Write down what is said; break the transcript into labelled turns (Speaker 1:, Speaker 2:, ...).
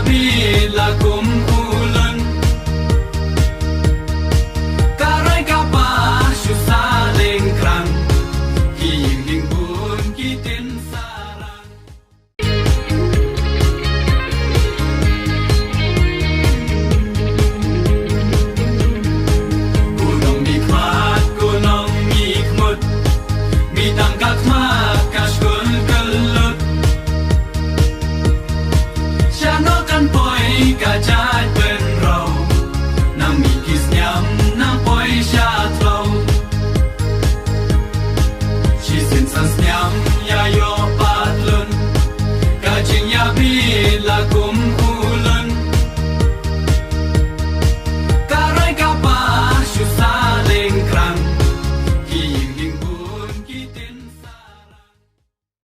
Speaker 1: bila kumpulan karay kapah siya saling krang hiling pun kitin sarang kunong mikmat kunong mikmut mitangkat makas kul kelut Sianokan poi kajat benrau nang mikis nyam nang poi syatlau Shisin sans nyam ya yo patlun kajing ya bila kum